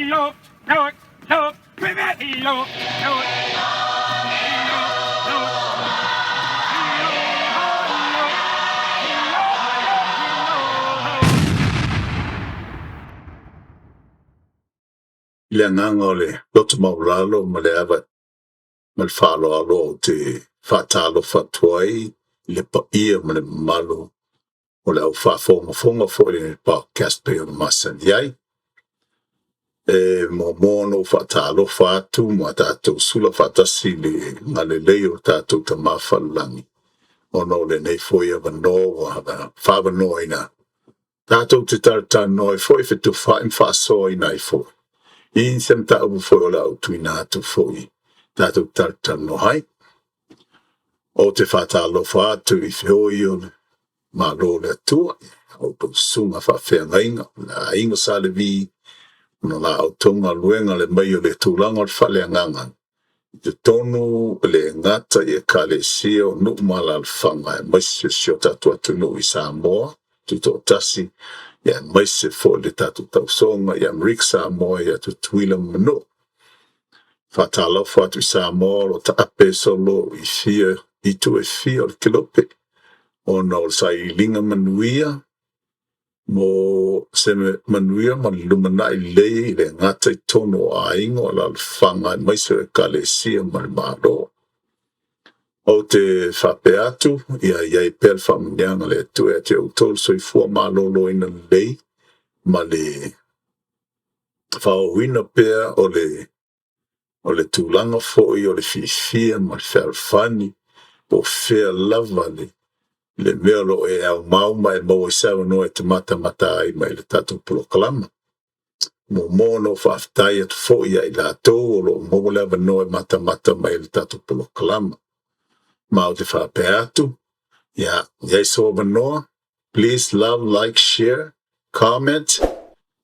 Le ngangole lot maulalo maleava mal falo alo te fatalo fatwai le pa ia male malo o le au fonga fo le podcast pe o masan yai mo mono fatalo fatu mo tato sula fatasi le ngale leo tato ta mafalangi ono le nei foi ava no wa fa no ina tato te tarta no foi fe tu fa in fa so ina foi in sem ta ubu foi ola utuina tu foi tato tarta no hai o te fatalo fatu I feo ma lo le tua o po sunga fa fe ngainga na inga sale vi no la autonga luenga le mai o le tulanga o fale nganga te tonu le ngata e kale sio no mala fanga mai se shota tu atu no I Samoa tu to tasi ya mai se fo le tatu tau songa ya mrik Samoa ya tu tuila mano fatalo fatu Samoa lo ta ape solo I fia I tu e fia o kilope o no sai linga manuia mo se manuia ma lumana I le ngata I tono a ingo la fanga mai se kale sia malmado o te fapeatu ia I pel famnianga le tu e te utol so I fua malo lo ina lei ma le wina pea o le tulanga foi o le fifia ma le falfani po fea lava le mea lo e au mauma e mau isawa no e te mata ai mai le tatu polokalama. Mo mono whaftai atu fōi ai la tō o lo mo lewa no e mata mai le tatu polokalama. Mau te whape atu. Ya, yai soa noa. Please love, like, share, comment,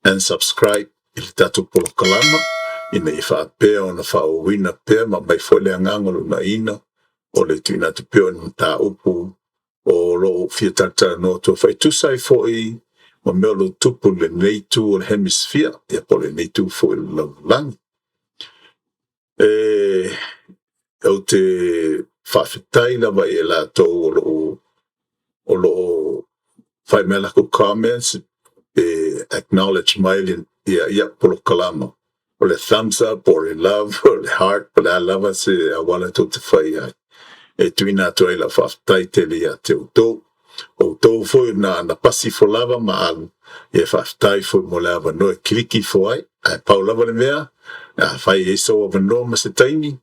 and subscribe I le tatu polokalama. Ina I whape o na whauwina pea ma mai fōle angangolo na ina o le tuina tu peo ni mta upu o lo fia tata no to fai tu sai foi ma me lo tupu le nei tu o hemisphere e po le nei tu foi lo lang o te fafitai na vai la to o lo fai mela ko comments acknowledge my ya po lo kalama o le thumbs up or love or the heart but I love us I want to fai e tuina to ila fafitai te lia te uto o tō foi na pasi fo lava ma alu e whaftai foi mo lava no e kliki foi ai pau lava le mea a whai e so of no ma se taimi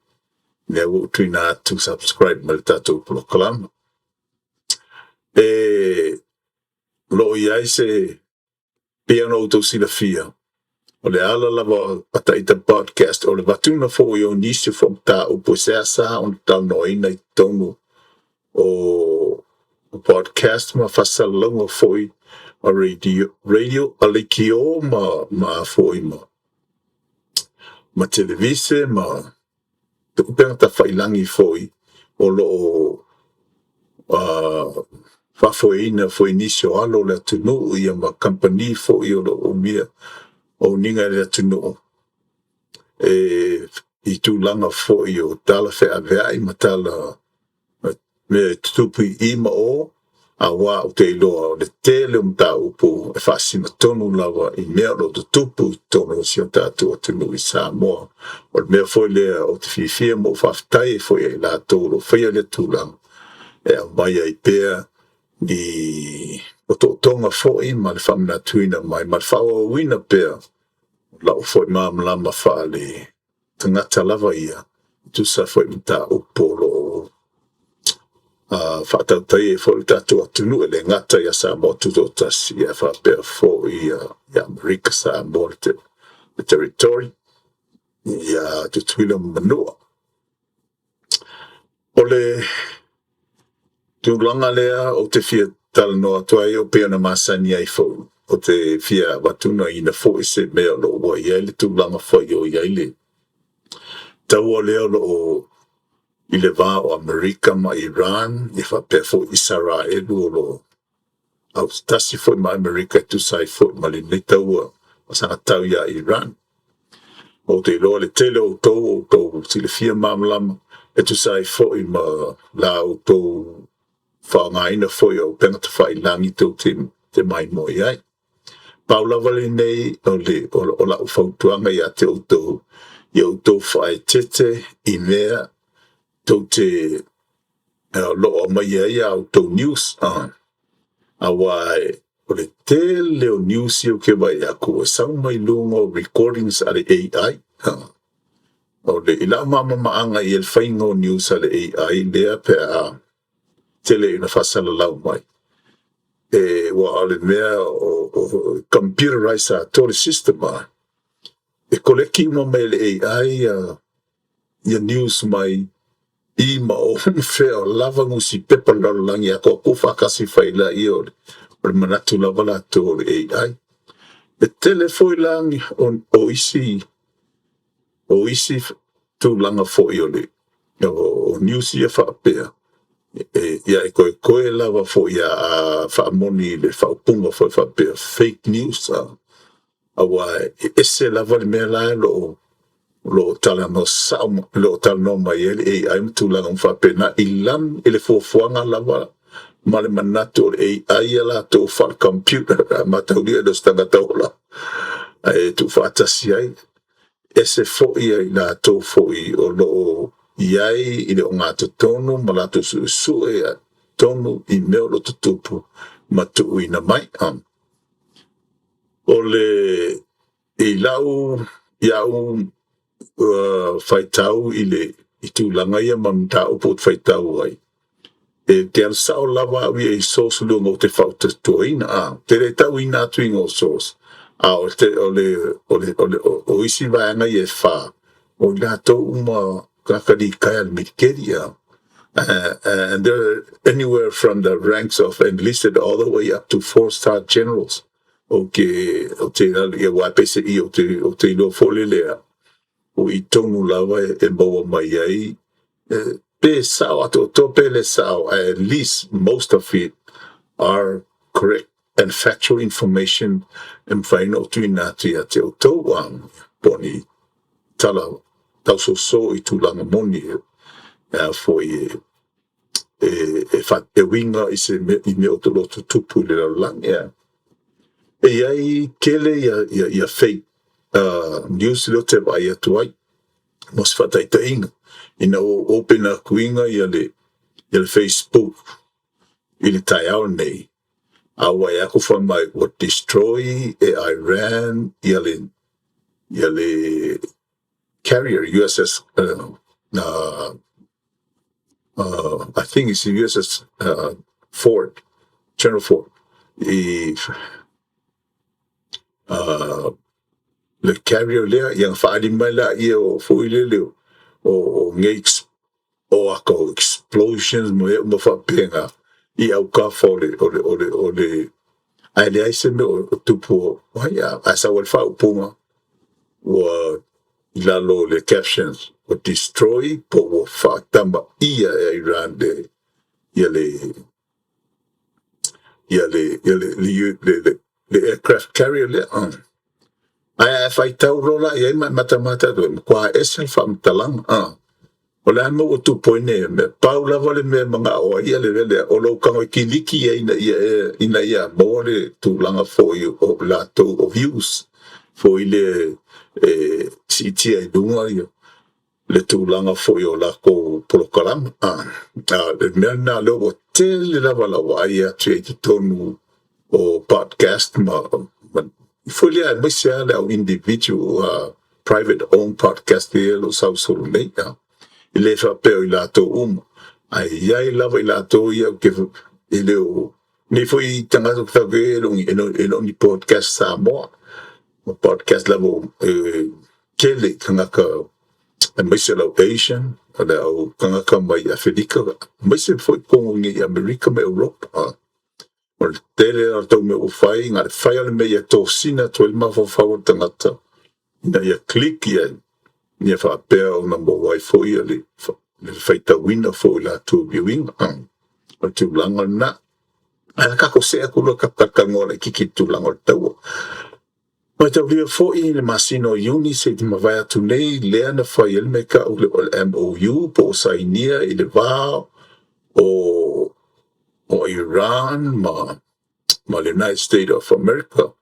ne o tuina to subscribe ma le tatou polokalama lo iai se pia no to sila fia o le ala lava pataita podcast o le batuna fo o nisi fo ta o posesa on ta no ina I tonu o podcast ma fasalonga foi a radio alikio ma foi ma televise ma te kupena ta failangi foi o lo fa foi inisio alo le tunu ia ma company foi o lo mia o ninga le tunu I tu langa foi o tala fe avea I matala me tupi ima o a wa o te iloa o le tele mta upu e whasina tonu lawa I mea lo te tupu tonu si o tātua tunu I Samoa o le mea foi lea o te whiwhia mo whaftai foi e la tōro whaia le tūlang e a mai ai pēr ni o tō tonga foi ma le whamina tuina mai ma le whaua wina pēr lau foi māmalama wha le tangata lava ia tu sa foi mta upu lo whaatautai e fo tātua tunu e le ngata ia Samoa tuto tasi e whapea fo ia Amerika Samoa le territory ia tutuila manua o le tūlanga lea o te fia tala noa tuai o pēna masani ai fo o te fia watuna ina fo I se mea lo ua iai le tūlanga fai o iai le taua lea lo o I le vā o Amerika ma Iran, I whapea fo Israel o lo au tasi fo ma Amerika tu sai fo ma le nei taua o sanga tau ia Iran. o te loa le tele o tau sile fia mamlama e tu sai foi ma la o tau whaangaina foi o tangata whailangi tau te mai moi ai. Paula vale nei o la whautuanga i a te o tau whae tete i mea tau te loa mai ai au tau news a wai o le tele o news i o ke mai aku e sau mai lungo recordings ale AI o le ila mama maanga i el whaingo news ale AI lea pe a tele ina whasala lau mai wa ale mea o computerized tole system e koleki mo mai le AI ia news mai i ma o feo lava ngusi pepa lalangi a ko whakasi whaila i o le manatu lava la to le AI. E tele foi langi o isi tu langa foi o le o news ia whaapea. Ia e koe lava foi a whaamoni le whaupunga foi whaapea fake news a wai ese lava le mea lai lo tala no sao lo tala no mai ele AI tu langa whaapena ilan ele fuafuanga lava ma le manatu o le AI la to wha computer ma taulia dos tangataola e tu whaatasi ai ese fo'i ai la tau fo'i o loo iai i le o ngā tonu ma la tu su e tonu i meo lo tutupu ma tu uina mai o le i lau iau whaitau i tu langa ia mamta upot whaitau ai e te alsao lava ui e sos lunga o te whauta tuaina te re tau ina tuinga o sos o isi vaanga i e wha o la tau uma kakari kai al mitkeria and they're anywhere from the ranks of enlisted all the way up to 4-star generals o te ia wapese i o te ilo fole lea o i tonu lava e maua mai ai pe sao ato tope le sao at least most of it are correct and factual information and final to inati ate o tau poni tala tau so i tulanga moni foi fat e winga i se i me o to lotu tupu le lang e ai kele ia fake news lo te vai atuai mos fatai ta inga ina o open a kuinga ia le Facebook ili tai au nei awa ya ko fa mai what destroy Iran ia le carrier USS I think it's the USS Ford General Ford le carrier lea yang whaari mai la ia o fuile leo o ngei o ako explosions mo e mo whapenga i au ka fole o le ai le aise me o tupu wai a sa wal whau punga wa ilalo le captions o destroy po o whaatamba ia e Iran ia le aircraft carrier le ai fai tau rola ia mata do kwa esel fam talang o le mo o tu poine me paula vale me manga o ia le o lo kango kiliki ina ia mo le tu langa for you o la to of use for ile city ai dunga ia le tu langa for you la ko program le me na lo o tele la vala wa ia te tonu o podcast ma fully admission au individual private owned podcast lo sau solo nei ile fa pe i lato ai lava i lato ia ke ile o ni foi tanga so ta ke lo ni podcast sa mo podcast level kele kanga ka admission location ada o kanga ka mai Afrika mai se foi con ni America me Europe o le tele o tau me o fai ngā whai ale me ia tō sina to ilma whawhau tangata ina ia klik ia nia whapea o number wai fo ia le whaita wina fo la tu viewing o tu langa na ala kako sea kula kapaka ngore kiki tu langa tau Ma taulia fo'i le masino iuni se te mawai atu nei lea na whai ele me ka o le MOU po o sainia i le vā o Iran ma le United States of America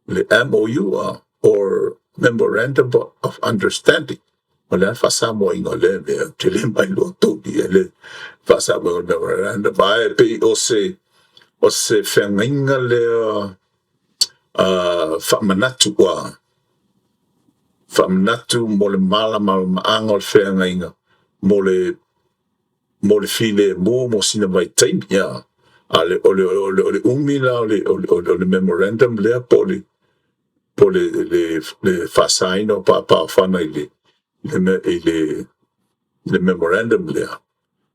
le MOU or Memorandum of Understanding. Ma le whasa mo inga le mea te le mai loa tōki e le whasa mo memorandum. Ma e pe o se whengainga lea whamanatu whamanatu mo le mala maanga o le whengainga mo le file mo sina mai taimi ia. O le umila o le memorandum lea po le whasaina o pāpāwhana i le memorandum lea.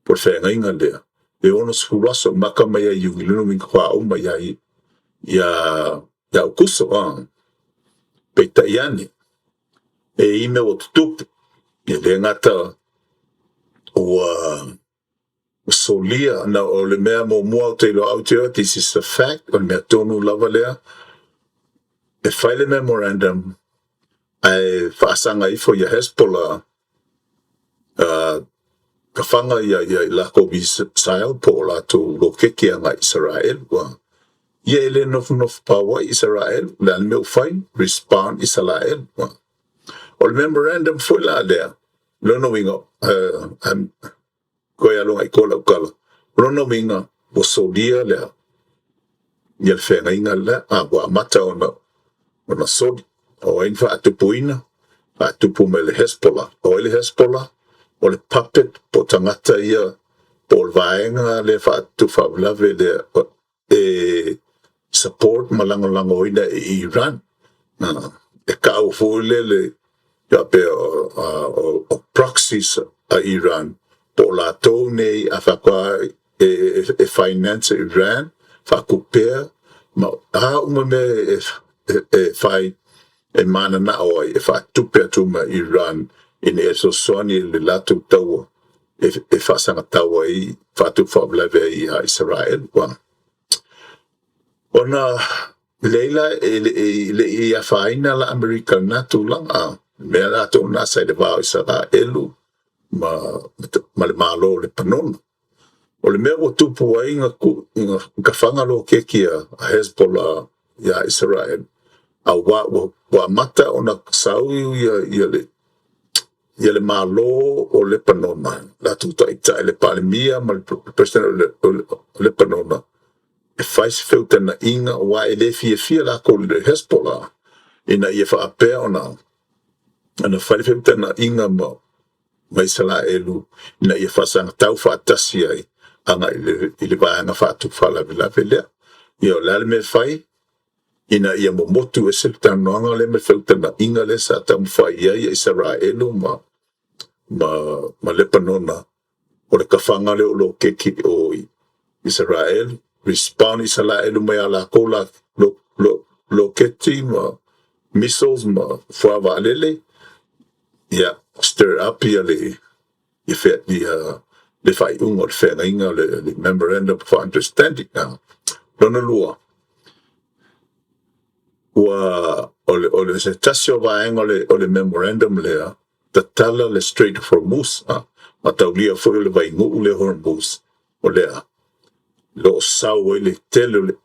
Po le whengainga lea. Le ono suraso maka mai a iungi lunu minka wha uma ia ukuso peita iani. E ime o tutupu. E le ngata o solia na o le mea mo mua o te ilo au te this is a fact, o le mea tonu lava lea. E whai le memorandum ai whaasanga ifo ia Hezbollah ka whanga ia lako Israel po la tu lokeke anga Israel ia ele nofu pawa Israel le ane meu whai respond Israel o le memorandum foi la lea lono winga koe alonga i kola ukala lono winga o solia lea ia le whenga inga lea wa mata ona sodi o ein wha atupuina atupu me le Hezbollah o le Hezbollah o le puppet po tangata ia po le vaenga le wha atu whaulave le support malango ina i Iran e ka au fule le ya pe o proxies a Iran po la tau nei a whakwa e finance Iran whakupea ma uma me whai e mana na oi e whatupe atu ma Iran in e so soani le latu taua e whasanga taua i whatu whaulave i a Israel ona leila le ia whaina la Amerika natu langa mea lato na sai le vāo Israelu ma le malo le panonu o le mea o tupu ai inga ka whangalo keki a Hezbollah ia Israel a wa mata ona sau ia le malo o le panona la tuta ita le palemia ma le president o le panona e fais feutana inga wa ele fia la ko le Hezbollah ina ia fa apea ona ana fai feutana inga ma Israelu ina ia fasanga tau fa atasi ai anga ile vaanga fa tu fala vela vela io la me fai ina ia momotu e septano anga le me feutana inga le sa tam fai ia Israelu ma le panona o le kafanga le o lo keki o Israel respond Israel me ala kola lo keti ma missiles ma fa valele ya stir up ya le effect le fai ungo le fena inga le memorandum of understanding now lona lua o le se tasio vaenga o le memorandum le tatala le Strait of Hormuz ma taulia fo le vai ngu le Hormuz o le lo sau le tele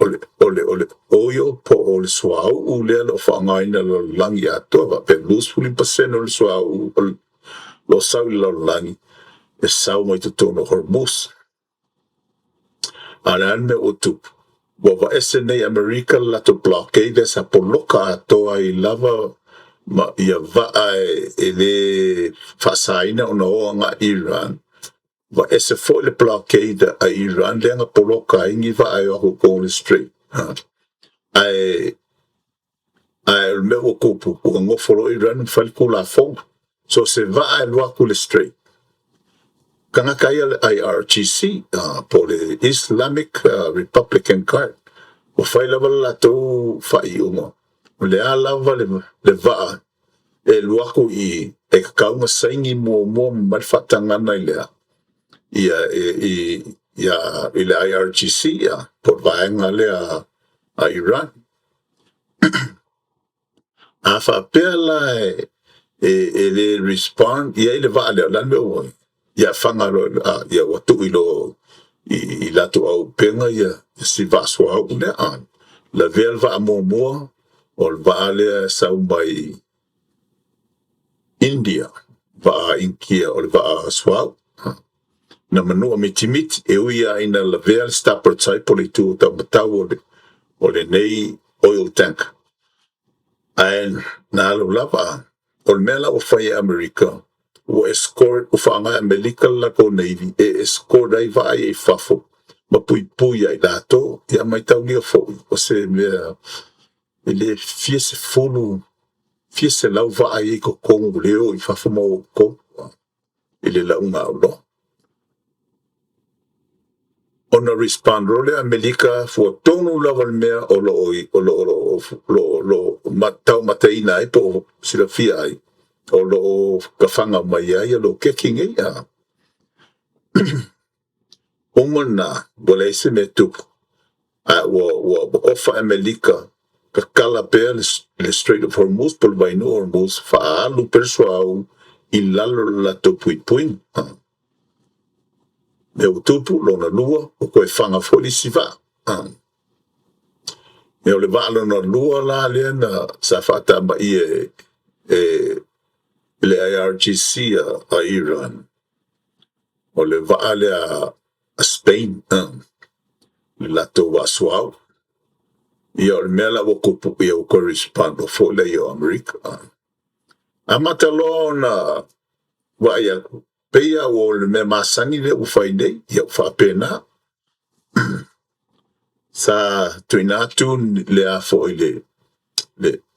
ole oil po ole swau u le lo whangaina lo langi ato pe lus fuli paseno le swau lo sau lo langi e sau mai te tono Hormuz ana me o tup wa SNA America la to blockade sa poloka ato ai lava ma ia va e le fasaina ono nga Iran wa ese fo le blockade a Iran le nga poloka ingi va ai o ko le strait ai me o kupu o ngo folo Iran fal ko la fo so se va ai lo ko le strait kanga kai al IRGC po le Islamic Republican Guard o fai lava la to fai umo le ala le va e lo ko i e ka nga saingi mo mal fatanga na le ia ile IRGC por vaenga le a Iran a whapea la e le respond, ia i le vaa leo lan meo oi. Ia whangaro, ia watu i lato au penga ia si vaswa au le an. La vel va mua o le vaa lea sau mai India, vaa inkia o le vaa swau. Na manua mitimiti e uia ina la vel stapper tai poli tu ta matau o le nei oil tank. Aen na alo lava o le mela o whai Amerika o escort o whaanga Amerika lako Navy e escort ai vai e whafo ma pui ai dato ia mai tau lia fo o se mea ele fie se fulu fie se lau vai e ko kongu leo i whafo mo ko ele la unga o lo ona respond role Amerika fu tonu lava le mea o lo matau mataina ai po sila fia ai o lo kafanga mai ai lo keking ai umana wale se me tupu wo ofa Amerika ka kala pe le Strait of Hormuz por vai no Hormuz fa alu persuau i lalo la tupui puin me utupu lo na lua o koe fanga foli si va me o le va lo na lua la le na sa fata ma i le IRGC a Iran o le va le a Spain le lato wa suau ia o le mea la o kupu ia o correspond o fo le o Amerika a matalo na wa ia peia o le mea masani le ufai nei ia ufa pena sa tuinatu le a fo le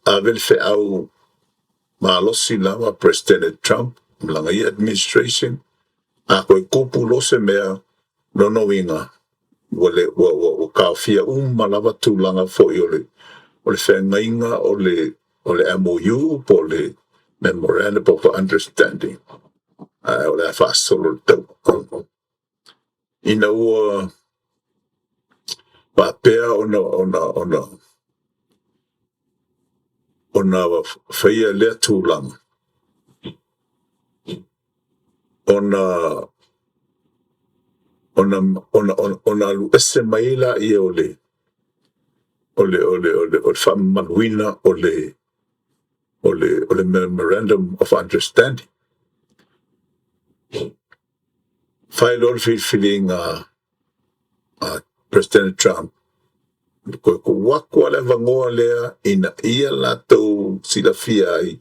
avel fe au malosi lava President Trump langa i administration a koe kupu lo se mea no inga o ka fia lava tūlanga fo i o le whengainga o le MOU po le Memorandum of Understanding o le whaasolo tau ina ua papea ona whaia lea tūlanga ona alu ese maila i o le whamanuina o le Memorandum of Understanding. Whai lor feeling President Trump ko wakua le vangoa lea ina ia latou sila fia ai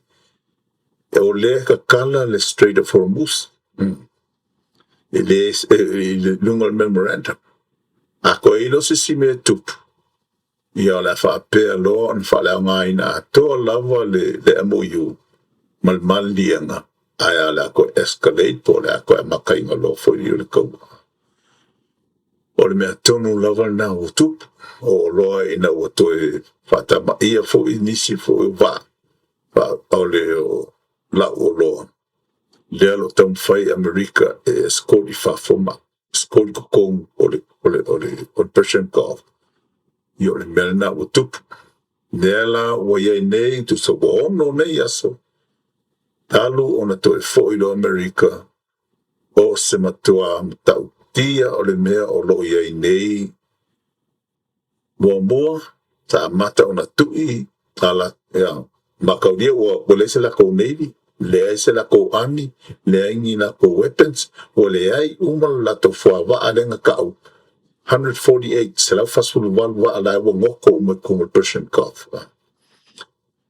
e o lea ka kala le Strait of Hormuz le lunga memorandum a ko ilo se sime tupu ia la whapea loa an whaleanga ina atoa lava le MOU mal lianga ai la ko escalate po le ko makainga lo fo i le kau o le mea tonu lava na o tupu o loa ina o toe whatama ia fo i nisi fo i va o le o la o loa le alo tam whai Amerika e skoli whafoma skoli kukong o le Persian Gulf i o le mea na o tupu nela wa iai nei tu sa ono nei aso talu ona toe fo i lo Amerika o se matua mtau tia o le mea o lo iai nei mua sa mata ona tui ala ya makaudia o le se la ko navy le se la ko army le ingi na ko weapons o le ai la to fo va alenga ka 148 se la fasul wa ala wo ngoko mo ko Persian Gulf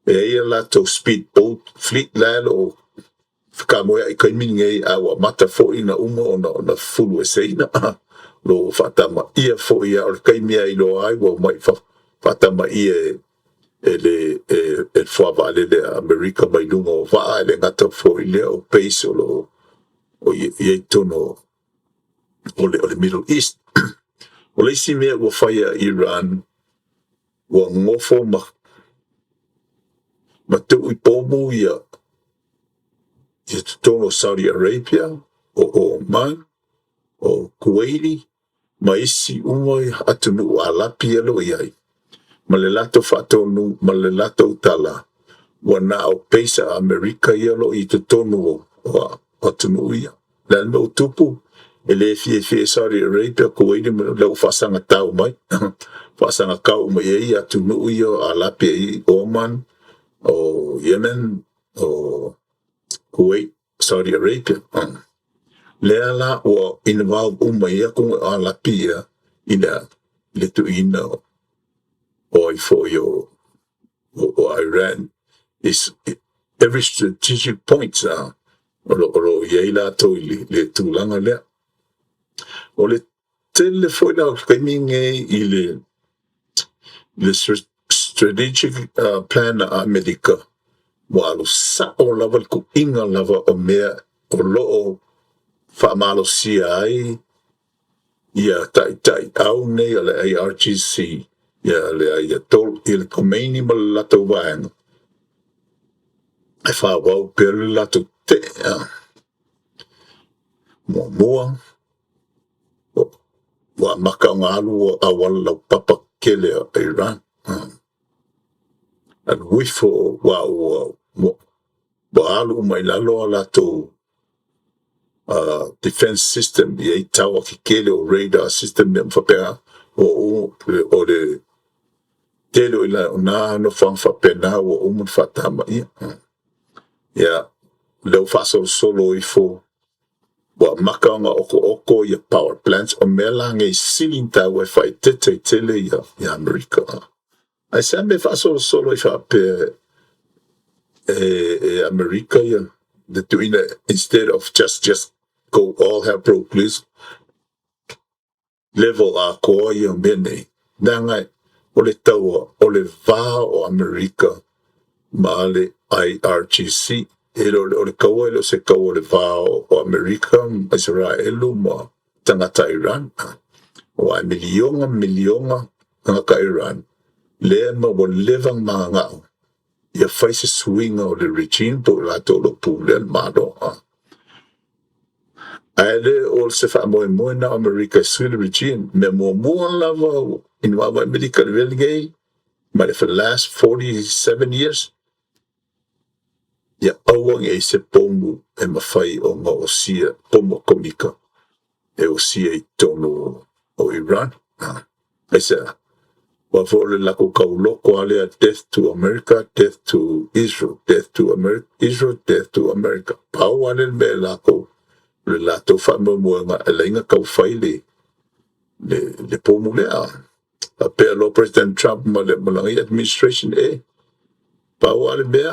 e la to speedboat fleet la o ka mo ai kai mingi a wa mata fo ina ona fulu seina lo fatama ia fo ia o kai mia i lo ai wo mai fatama ia e fo vale de America mai lungo va le ngata fo ile o pace o ye tono o le Middle East o le si mea wo faya Iran wo ngofo ma tu i pomu ia tono Saudi Arabia o Oman o Kuwaiti ma isi umoi atunu alapi alo iai ma le lato fatonu ma le lato tala wana o peisa Amerika ia lo I te tonu o tunu ia. La no tupu, ele fie Saudi Arabia, Kuwait, le ufasanga tau mai. Fasanga kau mai ia tunu ia a lapi I Oman, o Yemen, o Kuwait, Saudi Arabia. Lea la o involve ia kung a lapi ia ina le tu ina o ifo yo o Iran is every strategic point oro ia la to le tulanga lea o le tele foi la kaminge le strategic plan a America wa lo sa o lava ku inga lava o mea o lo fa malo CI ia tai au nei ale ARGC ia le ia tol il Khomeini malato wang ai fa wau per lato te mo wa maka ngalu awal papa kele Iran and wifo wa alu mai lalo lato defense system ia tawa ki kele o radar system nem fa pera o le telo ila na no fan fa pena o mun fatama ia le fa solo ifo wa maka nga oko ia power plants o mela ngai silinta wa fa tele ia Amerika ai sa me fa solo ifa pe Amerika ia the doing instead of just go all hell broke loose level a ko ia mene nanga o le tau o le va o Amerika ma le IRGC o le kaua lo se kaua le va o Amerika Israelu ma tangata Iran o ai milionga ngaka Iran le ma o levang mga ngao ia faise swinga o le regime po la tolo pule mado ale o se fa mo na America swing regime me mo lava in wa America velgay but for the last 47 years ia awang e se pomu e mafai o nga o sia pomo komika e o sia I tono o Iran ai sa wa vole la ko kauloko ale death to America, death to Israel, death to America, Israel, death to America. Pau ale me la ko le la to fa mo nga elenga kau faile le pomu le a pe lo President Trump ma le malangi administration pau ale me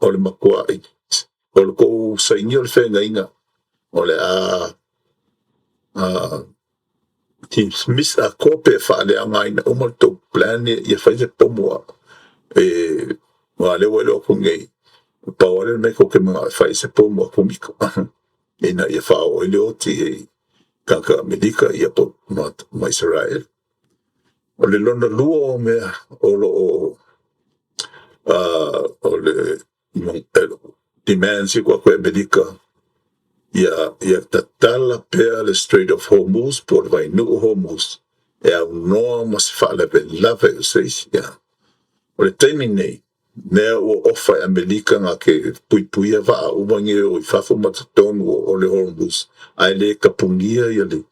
o le makua o le ko sainio le fenga inga o le Miss a kope fa le anga ina umal to plan ia fa se pomu wa le welo ko ngai pawale me ko ke mga fa se pomu ko miko ina ia fa o le oti kaka Amerika ia po ma Israel o le lona lua o me o lo o le demands ko Amerika ia tatala pea le Strait of Hormuz por vai nu Hormuz e au noa mas fa le lave o seis ia o le timing nei nea o ofa Amerika nga ke puipuia va a umangi o I fafo matatonu o le Hormuz ai le kapungia ia le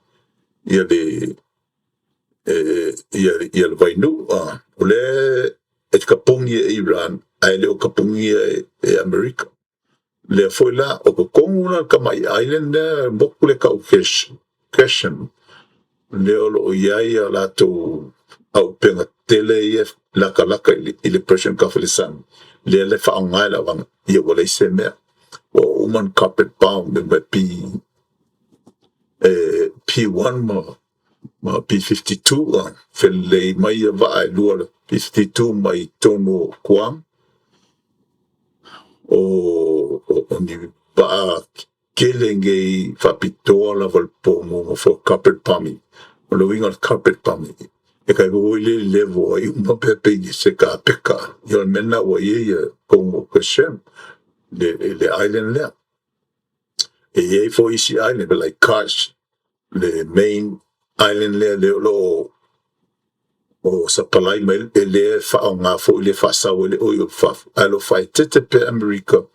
vainu o le e kapungia Iran ai le o kapungia Amerika le foi la o ko konguna kamai island na bokule ka question le o ia la to au penga tele laka ile pressure ka felisan le fa ngai la wang ia wala se me o human carpet bomb me P1 ma P52 felle mai va lua P52 mai tono kwam o ni ba kelenge fa pitola val pomo for carpet bombing o lo winga carpet bombing e kai go ile levo ai uma pepe ni se ka peka yo mena o ye como question le island le e ye for isi island like cash le main island le lo o sa palai mai le whaonga fo le whasau le oio whaf. Alo whai tete pe Amerika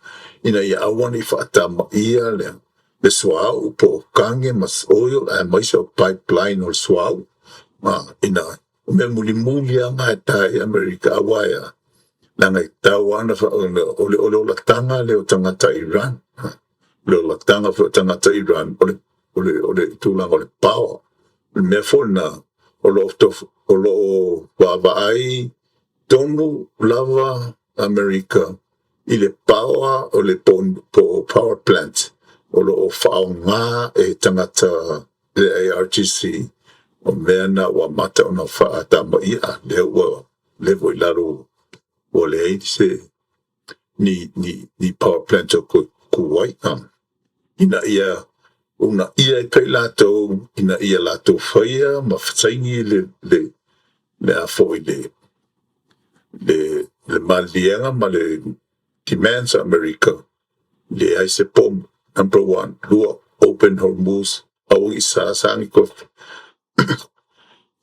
ina ia awani whaatama ia le swau po kange mas oil a maisa pipeline o swau. Ina me muli muli anga e tai Amerika awaya. Nanga i tau ana ole o tanga le o tangata Iran. Le o tanga o tangata Iran ole tulang ole power. Me fona o lo wawai tonu lava Amerika i le power o le power plant o lo whaonga e tangata le ARGC o mea na wa mata o na whaatama ia le ua levo i laro o le eiti se ni power plant o kuwai ina ia una ia e pei lato ina ia lato whaia ma whataingi le a fo i le malianga ma le demands America le ai se pom number one lua open Hormuz au i sa sangi ko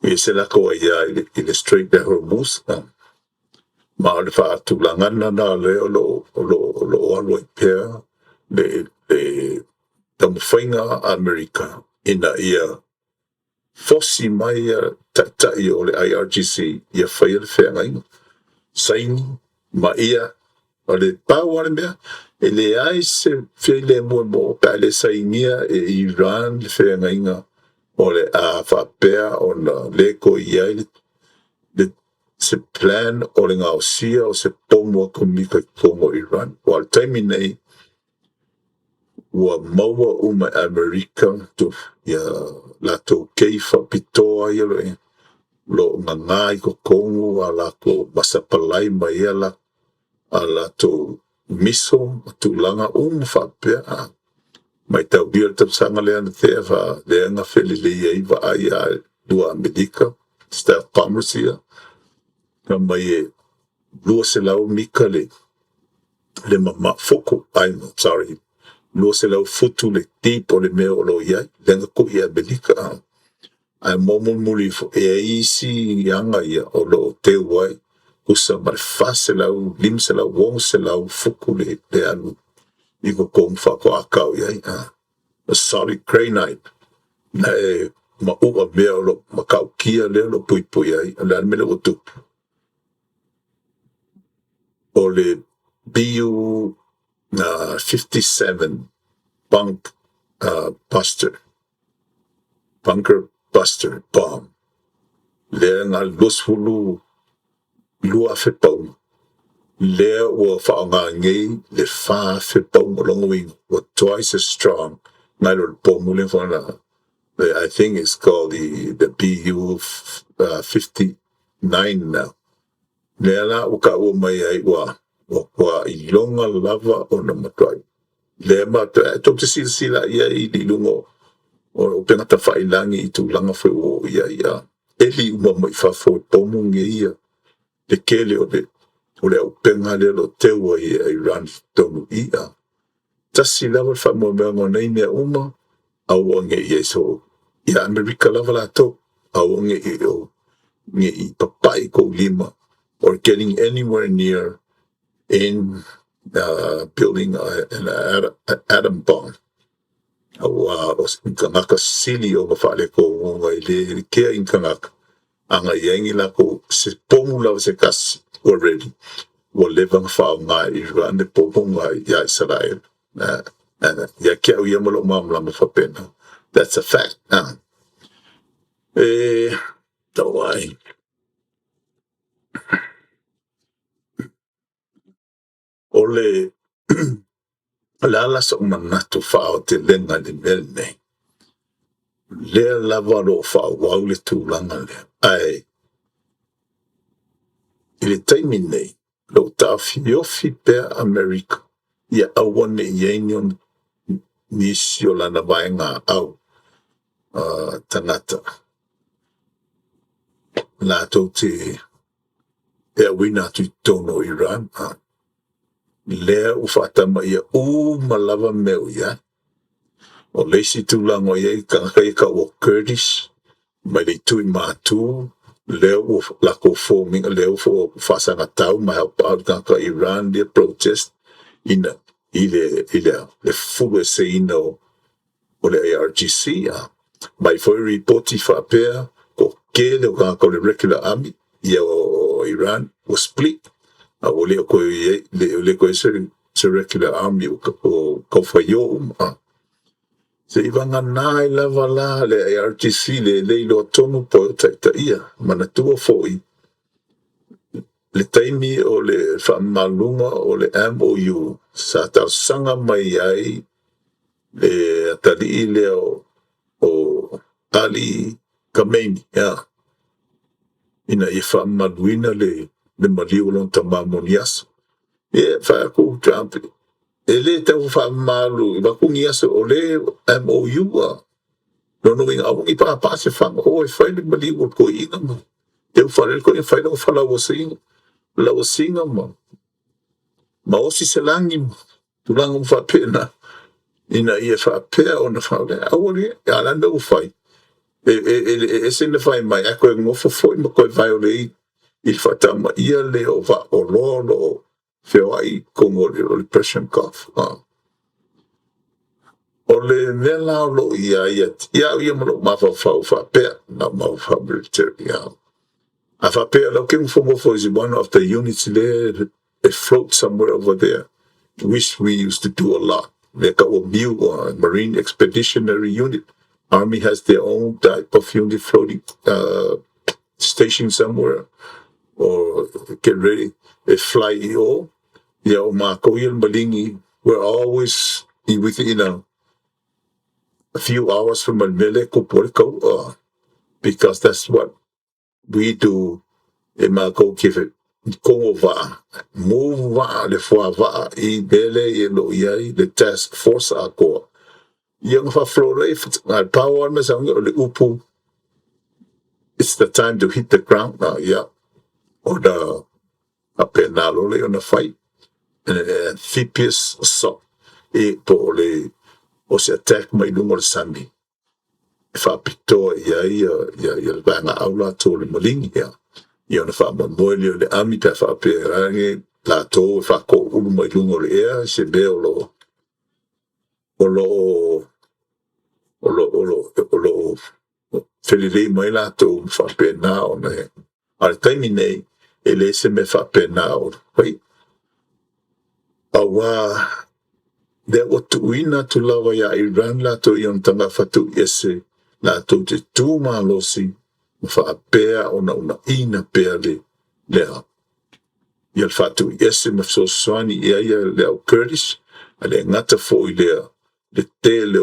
i se lako ai i le Strait de Hormuz ma le wha tulangana na le o lo alo i pēr le tamwhainga America ina ia fosi mai tai o le IRGC ia whaia le whenga saini ma ia o le pāwara mea e le ai se whai le mua mo pa le sainia e Iran le whenga inga o le a whapea o na leko iai le se plan o le ngau sia o se pomo kumika pomo Iran o al taimi nei ua maua uma Amerika tu ia lato keifa pitoa ia lo ngangai ko kongu a lato masapalai mai ia a lato miso tulanga whapea mai tau bia tau sanga lea na te fa leanga whelile ia iwa ai a dua Amerika staff bombers ia ka mai e lua se lau mika le mama foko sorry lua se lau futu le tipo le meo lo iai lenga ko ia Amerika ai momo muli fo e isi yanga ia o lo te wai usa mar fase lau lim se lau wong se lau fuku le alu iko kong fa ko akau iai sorry granite na e ma ua mea lo makau kia le lo pui pui ai le almele o tupu o le BU 57 bunker buster bomb le nga losfulu lua fe pau le o whaonga ngei le wha fe pau molongwing o twice as strong ngai lo pomule whana I think it's called the BU 59 now le la o ka o mai ai wa i longa lava o na matwai le ma to te sila ia i lungo o penga ta whailangi i tu langa whi o ia eli uma mai whafo pomu nge ia le kele o le au penga le lo teua i Iran tonu ia tasi lava whamua mea ngonei mea uma au nge ia so ia Amerika lava la to au nge i papai ko lima or getting anywhere near in building an atom bomb o ngaka sili o mawhale ko ngai le kea in ngaka anga yengi la ko se pomu la se kas already o levang whao ngā Iran le pomu ngā ia Israel ia kia uia malo mamla mawhapena that's a fact tawai o le lala sa umanatu whao te lenga le mel nei lea lava lo whao wau le tūlanga le ai i le taimi nei lo tawhiofi pea Amerika ia awane i einion nisi o lana vai ngā au tangata nā tau te wina tu tono Iran lea u whaatama ia malava meu ia o leisi tūlanga ia i ka o Kurdish mai le tui mātū leo lako forming leo for fasanga tau ma help out ka Iran the protest in ile le full say no o le ARGC mai foi reporti fa per ko ke le ka le regular army ia o Iran was split o le ko le ko se regular army ko fa yo se ivanga nai lava la le ARGC le lo tonu po ta ia mana tua foi le taimi o le whaamalunga o le MOU sa tau sanga mai ai le atali leo o Ali Kameini ina i whaamaluina le maliu lon tamamoni aso whaaku Trump le tau whaamalu i wakungi aso o le MOU nono inga aungi pāpase whanga o e whai le maliu o ko inga mo teu whalel ko i whai lau whalau o singa ma osi se langi tulanga mwhapena ina ia whapea o na whaule awari alanda u whai e sene whai mai a koe ngofo foi ma koe violate i whatama ia le o va o lolo whio ai kongo le depression cough o le mela o lo ia malo mawha whapea na mawha military a whapea lau ke mwhomofo is one of the units there it floats somewhere over there which we used to do a lot. Like our MOU, Marine Expeditionary Unit. Army has their own type of unit floating station somewhere, or get ready. They fly all. Mako yun malingi. We're always within a few hours from Manila, because that's what we do. Mako give it. Kongo va move va le fois va I bele ye lo ye the task force ako young fa flore al power me sang le upu it's the time to hit the ground now or the apenalo le on a fight and amphibious assault po le o se attack mai lungo sami fa pito ya banga aula to le moling ia na whaamamoeli o le ami pe whaaperange la tō e whako uru mai lungo le ea se be o lo whelirei mai la tō whaapena o na he ale taimi nei e le se me whaapena o pai awa le o tuina tu lava ia Iran la tō i on tanga whatu ese la tō te tūma losi whaapea o na una ina pea lea ia le whatu ese ma soani ia le au Curtis a le ngata fo I lea le tele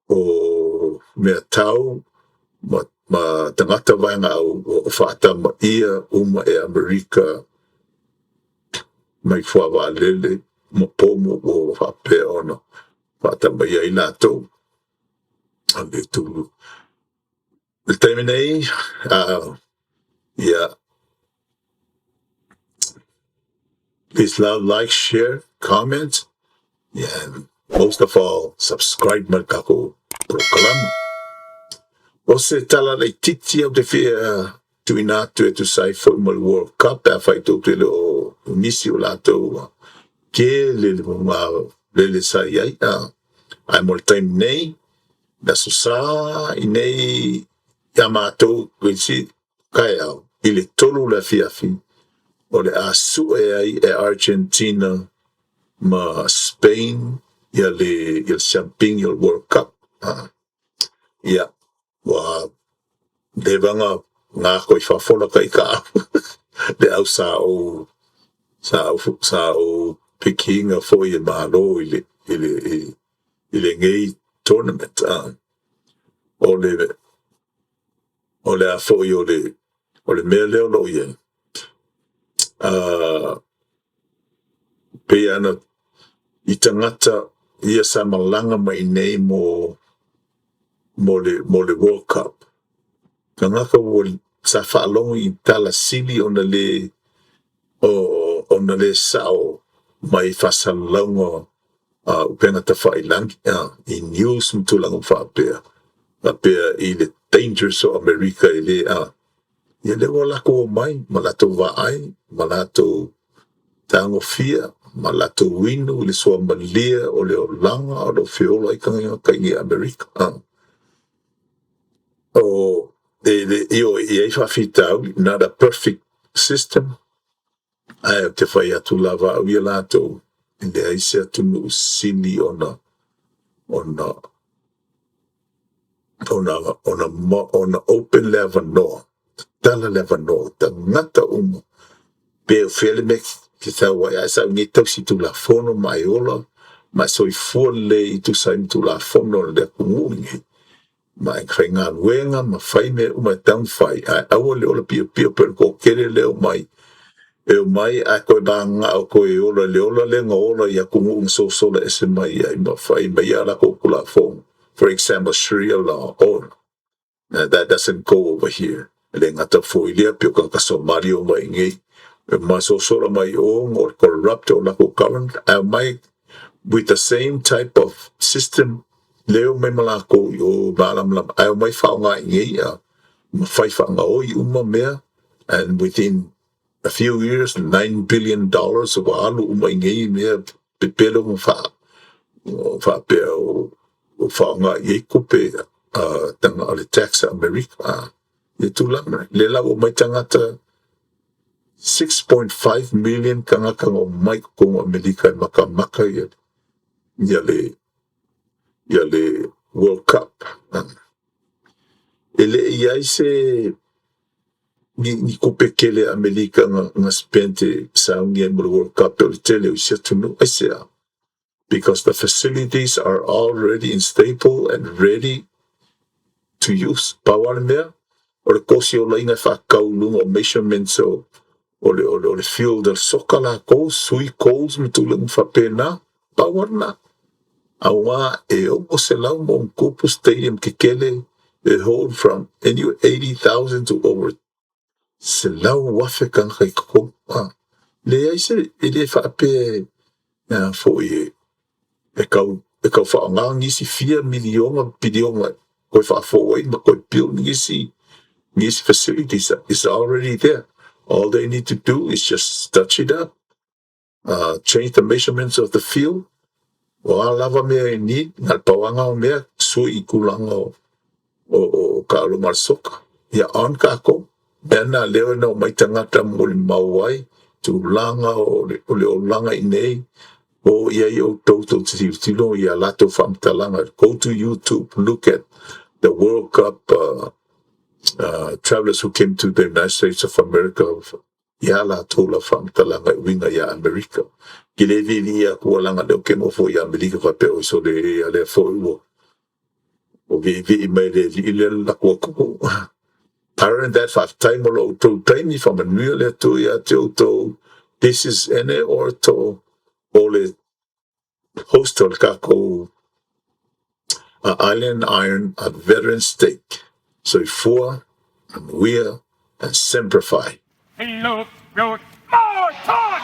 o mea tau ma tangata vaenga o whaatama ia uma e Amerika mai whawa lele ma pomo o whaapea ona whaatama ia I lātou a le tūru le taimi nei please love, like, share, comment, and most of all, subscribe my kako prokalam. O se tala le titi au te fia tuina atu e tu sai fo mal World Cup a fai tō te o nisi o lātou ke le sai ai ai mo le time nei na susa I nei ia mātou kwisi kai au I le tolu la fiafi o le asu e ai e Argentina ma Spain ia le champing il World Cup ia wa devanga ngā koi whawhona kai ka le au sa o pikinga fo I mahalo I le ngei tournament o le a fo I o le mea leo lo ia pe ana I tangata ia sa malanga mai nei mo le World Cup ngaka wo sa whaalongo I tala sili ona le sao mai whasalongo upenga ta whailangi I news mtulango whaapea a pea I le dangers o Amerika ia le wala ko mai, malato vaai, malato tango fia, malato winu, le soa malia o le olanga o le fiola i kangi Amerika. O i whawhitau, not a perfect system. Ai te whai atu lava au ia lato, in le aise atu nu sini ona open level no. Tala level no, ta ngata umo. Pe o fele me ki tau wai ai sa ngi tau si tu la fono mai ola, ma soi fole i tu sa tu la fono le kumungi. Ma krai ngā luenga, ma whai me umai tau whai. Ai awa le ola pia pia per ko kere leo mai. E mai a koe banga o koe le ola le ngā ola ia kumungi so sola ese mai ai ma whai mai ala ko kula fono. For example, Sharia law, that doesn't go over here. Le ngata foilia pio ka Somali o mai ngai. Ma so sola mai or corrupt or lako government. Mai with the same type of system leo mai malako o balam lam. Mai whaonga ngai ma whai whaonga o I uma mea. And within a few years, $9 billion of alu uma ngai mea pepelo mo whapea o whaonga I kupe tanga o le tax America. I tūlanga. Le lau mai tangata 6.5 million kanga o mai kong America maka ia le World Cup. Ele iai se ni kupe kele America nga spente saungia mo World Cup o le tele o sia tunu aisea. Because the facilities are already instable and ready to use. Pawale mea, o le kosi o laina whakaulunga o measurements o le field del soka la kou, sui kous me tulunga whapena, pawarna. Awa o se lau mo Kupu Stadium kekele, they hold from 80,000 to over se lau wafe kan kai kou. Le aise, ele whape fo e kau whaanga ngisi 4 milionga koe whaafo ma koe pil ngisi facilities is already there. All they need to do is just touch it up, change the measurements of the field. O lava mea I need, ngal pawanga o mea, sui I kulanga o ka alumar soka. Ia on kako, mea leo na o mai tangata mo le mauai, tu langa o le langa I nei, o ia I o tautou tilo ia lato whamtalanga. Go to YouTube, look at the World Cup travelers who came to the United States of America, ia la tola whamtalanga winga ia America. Gilevi ia kua langa leo ke mofo ia America whapeo so le fo uo. O vi mai le la kua kuku. Other than that, five time o lo to taimi from a new le to ia te to. This is ene or to ole hostel kako Island Iron, a veteran state. So for and we're and simplify. He looked good. More talk!